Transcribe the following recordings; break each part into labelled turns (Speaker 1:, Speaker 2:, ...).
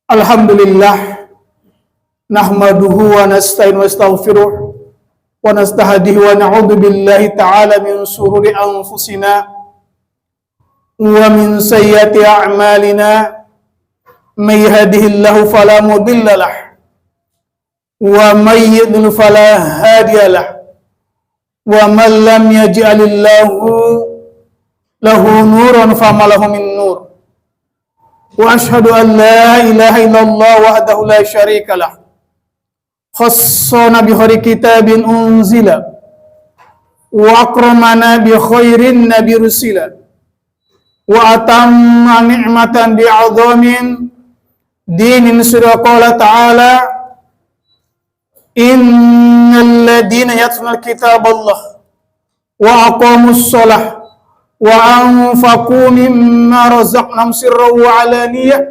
Speaker 1: Alhamdulillah, nahmaduhu wa nasta'in wa astaghfiruh wa nastahdihi wa na'udzu billahi ta'ala min shururi anfusina wa min sayyiati a'malina. May yahdihillahu fala mudilla lahu wa may yudlil fala hadiya lahu wa man lam yaj'alillahu lahu nuran fama lahu min nur. Wa ashhadu an la ilaha illallah wahdahu la syarika lah. Khassana bi khairi kitabin unzila wa akramana bi khairin nabi rusila wa atamma ni'matan bi 'azamin dinin surah qala ta'ala innal ladina yatluna kitaballah wa aqamus shalah wa anfaqu mimma razaqnahum sirran wa alaniyah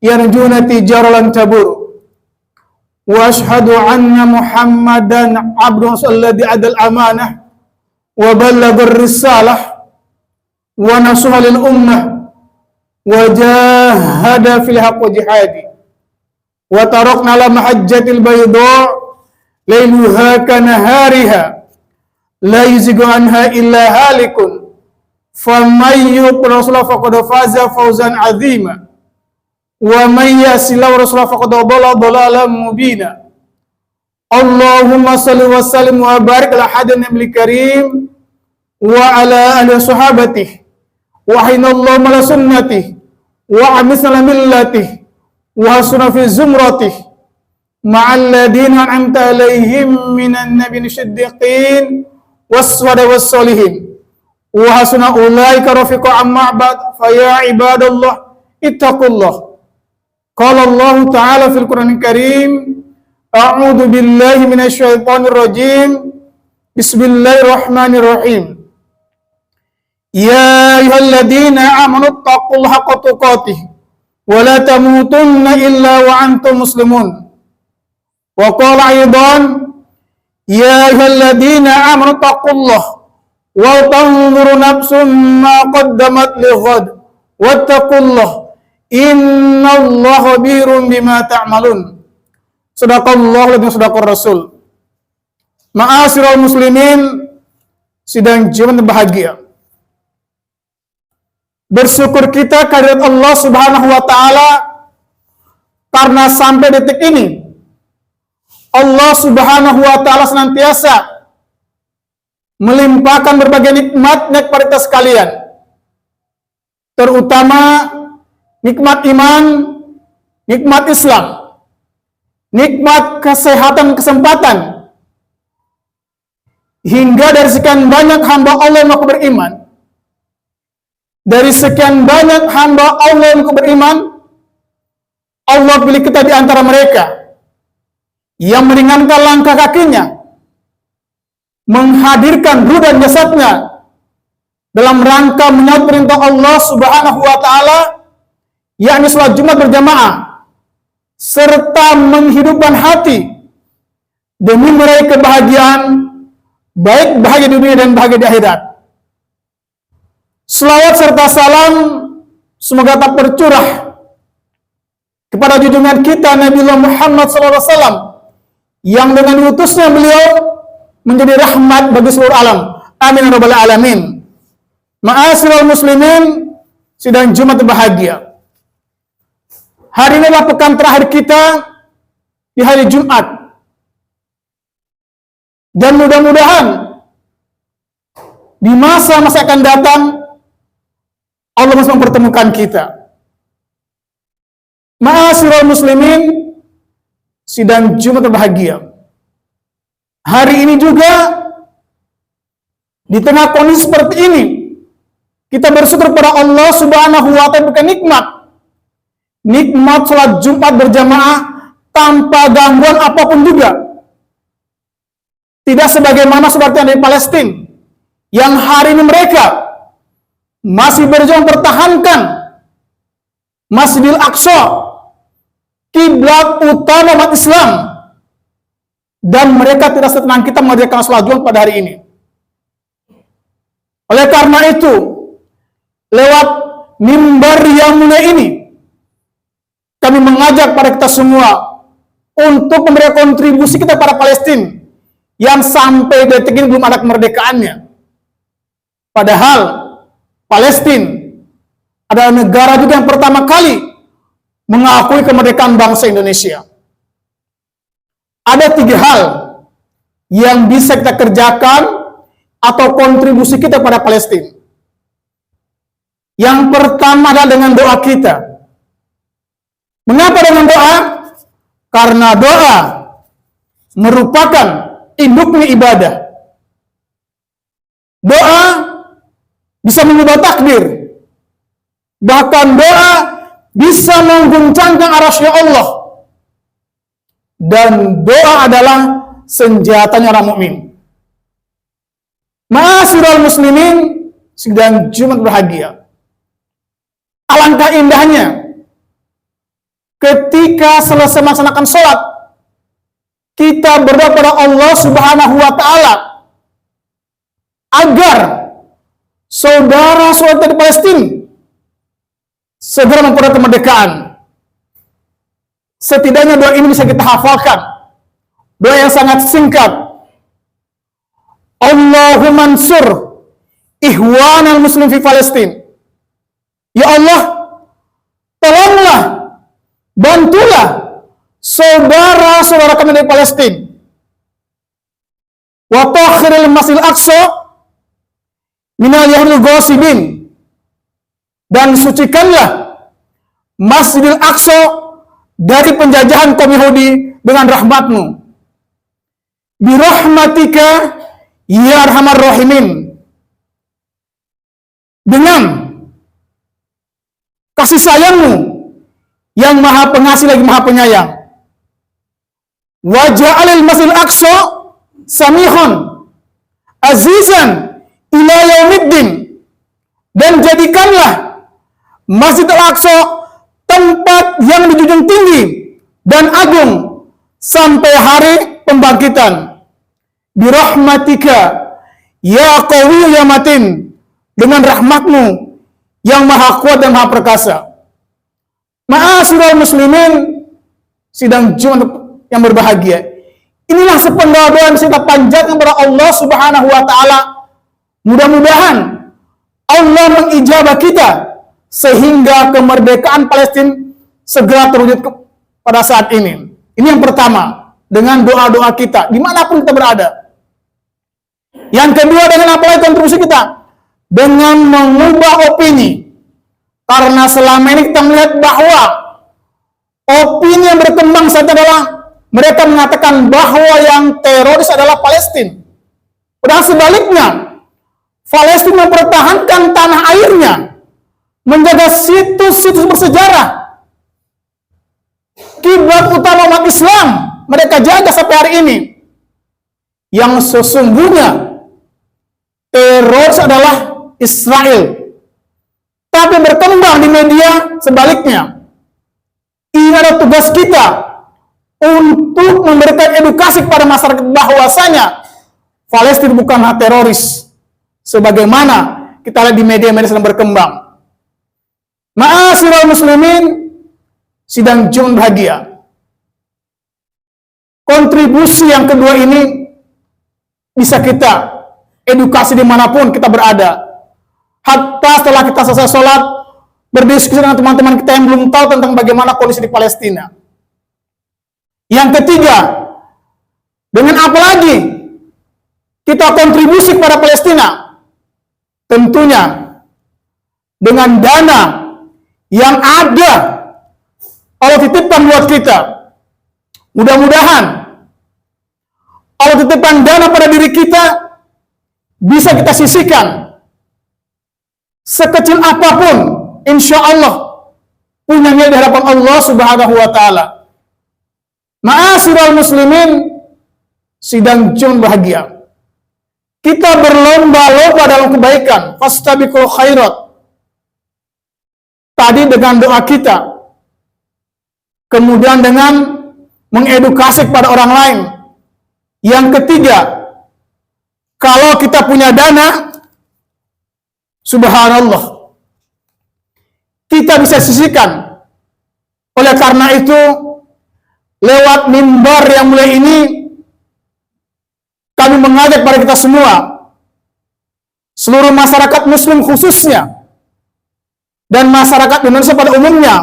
Speaker 1: yarjuna tijaratan tabur. Wa ashhadu anna Muhammadan abduhu alladhi adal amanah wa ballagar risalah wa nasuha lil ummah wa jahada fil haqqi jihadi wa tarakna ala mahajjatil bayda lailuha kanahariha la yuzigu anha illa halikun faman yuti rasulah faqad faza fawzan azima wa man yasila rasulah faqad dhalla dhalalan mubina. Allahumma shalli wa sallim wa barik ala hadin nabil karim wa ala alihi sahabatihi wa hinallahu ala sunnatihi wa amisna millatihi wa hasuna fi zumratihi ma'al ladina an'amta alaihim minan nabiyyin siddiqin was-shuhada was-sholihin wa hasuna ulaika rafiqa amma ba'd fa ya ibadallah ittaqullah. Qala Allah ta'ala fil Qur'anil Karim a'udzu billahi minasy syaithanir rajim bismillahirrahmanirrahim ya ayyuhalladzina amanu taqullaha haqqa tuqatih wa la tamutunna illa wa antum muslimun. Wa qala aidan ya ayyuhalladzina amanu taqullaha wa tanzuru nafsum ma qaddamat lighad wattaqullah innallaha khabirun bima ta'malun. Sadaqallahu wa sadaqar rasul. Ma'asyiral muslimin, sidang jemaat bahagia. Bersyukur kita kehadirat Allah Subhanahu wa taala karena sampai detik ini Allah Subhanahu wa taala senantiasa melimpahkan berbagai nikmat-nikmat kepada kita sekalian, terutama nikmat iman, nikmat Islam, nikmat kesehatan, kesempatan, hingga dari sekian banyak hamba Allah yang beriman, dari sekian banyak hamba Allah yang beriman, Allah pilih kita di antara mereka yang meringankan langkah kakinya, menghadirkan ruh dan jasadnya dalam rangka menyambut perintah Allah Subhanahu wa taala, yakni salat Jumat berjamaah, serta menghidupkan hati demi meraih kebahagiaan, baik bahagia di dunia dan bahagia di akhirat. Selawat serta salam semoga tak tercurah kepada junjungan kita Nabi Muhammad SAW yang dengan diutusnya beliau menjadi rahmat bagi seluruh alam. Amin ya rabbal alamin. Ma'asyiral muslimin, sidang Jumat bahagia. Hari ini adalah pekan terakhir kita di hari Jumat. Dan mudah-mudahan di masa-masa akan datang Allah masih mempertemukan kita. Ma'asyiral muslimin, sidang Jumat bahagia. Hari ini juga di tengah kondisi seperti ini kita bersyukur kepada Allah Subhanahu wa taala bukan nikmat salat Jumat berjamaah tanpa gangguan apapun juga. Tidak sebagaimana seperti yang di Palestina yang hari ini mereka masih berjuang pertahankan Masjidil Aqsa, kiblat utama umat Islam, dan mereka tidak setenang kita mengerjakan salat Jumat pada hari ini. Oleh karena itu, lewat mimbar yang mulia ini, kami mengajak pada kita semua untuk memberi kontribusi kita pada Palestina yang sampai detik ini belum ada kemerdekaannya. Padahal Palestina adalah negara juga yang pertama kali mengakui kemerdekaan bangsa Indonesia. Ada 3 hal yang bisa kita kerjakan atau kontribusi kita pada Palestina. Yang pertama adalah dengan doa kita. Mengapa dengan doa? Karena doa merupakan induknya ibadah. Doa bisa mengubah takdir. Bahkan doa bisa mengguncangkan arasy Allah. Dan doa adalah senjatanya orang mukmin. Ma'asyiral muslimin, sidang Jumat berbahagia. Alangkah indahnya ketika selesai melaksanakan sholat, kita berdoa kepada Allah Subhanahu wa Ta'ala agar saudara-saudara di Palestina segera memperoleh kemerdekaan. Setidaknya doa ini bisa kita hafalkan. Doa yang sangat singkat. Allahumma ansur ihwanal muslim fi Palestina. Ya Allah, tolonglah, bantulah saudara-saudara kami di Palestina. Wa tahhiril Masjidil Aqsa minal yahudil ghasibin. Dan sucikanlah Masjidil Aqsa dari penjajahan kaum Yahudi dengan rahmat-Mu. Birahmatika ya arhamar rahimin. Dengan kasih sayang-Mu yang maha pengasih lagi maha penyayang. Waja'alil Masjidil Aqsa samihon azizan ila yaumiddin. Dan jadikanlah Masjid Al-Aqsa tempat yang dijunjung tinggi dan agung sampai hari pembangkitan. Birahmatika ya qawiyyu ya matin. Dengan rahmat-Mu yang maha kuat dan maha perkasa. Ma'asyiral muslimin, sidang Jumat yang berbahagia. Inilah sepenggal doa yang bisa kita panjatkan kepada Allah Subhanahu wa Ta'ala. Mudah-mudahan Allah mengijabah kita sehingga kemerdekaan Palestina segera terwujud pada saat ini. Ini yang pertama, dengan doa-doa kita dimanapun kita berada. Yang kedua, dengan apa lagi kontribusi kita? Dengan mengubah opini. Karena selama ini kita melihat bahwa opini yang berkembang saat adalah mereka mengatakan bahwa yang teroris adalah Palestina. Padahal sebaliknya, Palestina mempertahankan tanah airnya, menjaga situs-situs bersejarah, kiblat utama umat Islam, mereka jaga sampai hari ini. Yang sesungguhnya teroris adalah Israel. Tapi berkembang di media sebaliknya. Ini adalah tugas kita untuk memberikan edukasi kepada masyarakat bahwasanya Palestina bukanlah teroris. Sebagaimana kita lihat di media-media sedang berkembang. Ma'asyiral muslimin, sidang Jumat bahagia. Kontribusi yang kedua ini bisa kita edukasi dimanapun kita berada. Hatta setelah kita selesai sholat, berdiskusi dengan teman-teman kita yang belum tahu tentang bagaimana kondisi di Palestina. Yang ketiga, dengan apa lagi kita kontribusi kepada Palestina? Tentunya dengan dana yang ada Allah titipkan buat kita. Mudah-mudahan Allah titipkan dana pada diri kita bisa kita sisihkan sekecil apapun, insya Allah punya nilai di hadapan Allah Subhanahu wa Ta'ala. Ma'asyiral muslimin, sidang Jumat bahagia. Kita berlomba-lomba dalam kebaikan, fastabiqul khairat. Tadi dengan doa kita, kemudian dengan mengedukasi kepada orang lain. Yang ketiga, kalau kita punya dana, subhanallah, kita bisa sisihkan. Oleh karena itu, lewat mimbar yang mulia ini, kami mengajak kepada kita semua, seluruh masyarakat muslim khususnya, dan masyarakat Indonesia pada umumnya,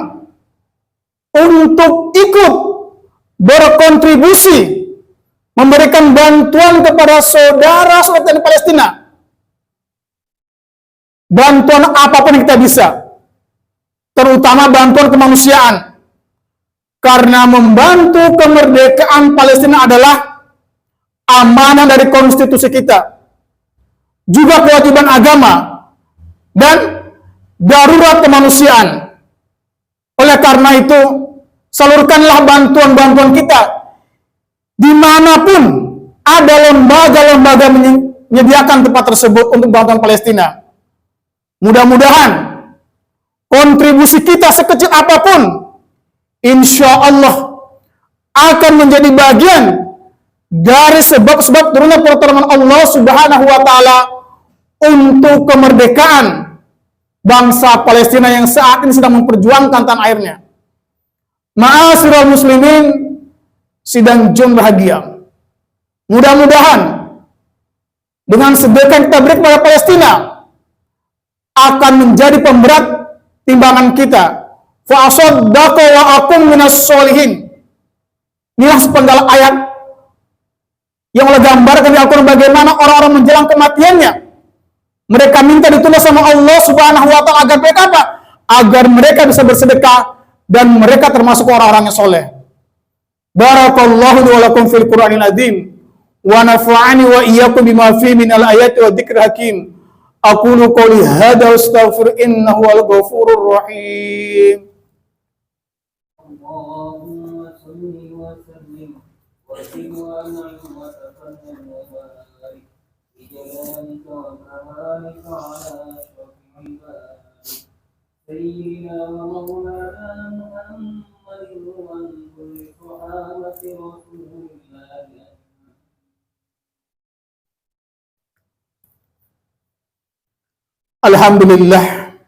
Speaker 1: untuk ikut berkontribusi memberikan bantuan kepada saudara-saudara di Palestina. Bantuan apapun yang kita bisa, terutama bantuan kemanusiaan, karena membantu kemerdekaan Palestina adalah amanah dari konstitusi kita, juga kewajiban agama dan darurat kemanusiaan. Oleh karena itu, salurkanlah bantuan-bantuan kita dimanapun ada lembaga-lembaga menyediakan tempat tersebut untuk bantuan Palestina. Mudah-mudahan kontribusi kita sekecil apapun, insya Allah akan menjadi bagian dari sebab-sebab turunnya pertolongan Allah Subhanahu wa Ta'ala untuk kemerdekaan bangsa Palestina yang saat ini sedang memperjuangkan tanah airnya. Ma'asyiral muslimin, sidang Jum bahagia. Mudah-mudahan dengan sedekah yang kita beri kepada Palestina akan menjadi pemberat timbangan kita. Fa asaddaqu wa akum minas sholihin. Inilah sepenggal ayat yang Allah gambarkan di Al-Quran bagaimana orang-orang menjelang kematiannya. Mereka minta ditunda sama Allah Subhanahu wa Ta'ala agar mereka apa? Agar mereka bisa bersedekah dan mereka termasuk orang-orang yang soleh. Barakallahu li wa lakum fil Qur'anil azim wa nafa'ani wa iyyakum bima fihi minal ayati wa dzikril hakim. Aqulu qouli hadza wa astaghfir innahu wal ghafurur rahim. Allahumma shalli wa sallim wa zid wa an'im wa taqaddam wa barik bi jalalika wa kamalika ala asyrafil ibad sayyidina wa maulana Muhammadin wa kulli sahabati rasulillah. Alhamdulillah,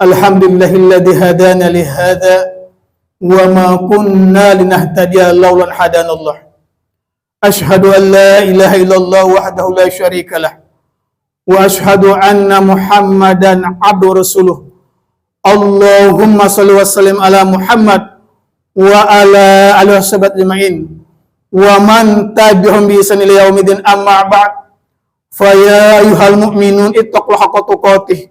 Speaker 1: alhamdulillahilladzi hadana li hadza wa ma kunna linahtadiya laula an hadanallah. Ashhadu an la ilaha illallah wahdahu la syarika lah wa ashhadu anna Muhammadan abduhu rasuluh. Allahumma shalli wa sallim ala Muhammad wa ala alihi washabihi ajma'in wa man tabi'ahum bi ihsan ila yaumiddin, amma ba'd. Fa ya ayyuhal mu'minun ittaqullaha haqqa tuqatih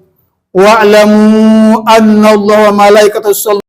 Speaker 1: wa'lamu anna Allaha wa malaikatahu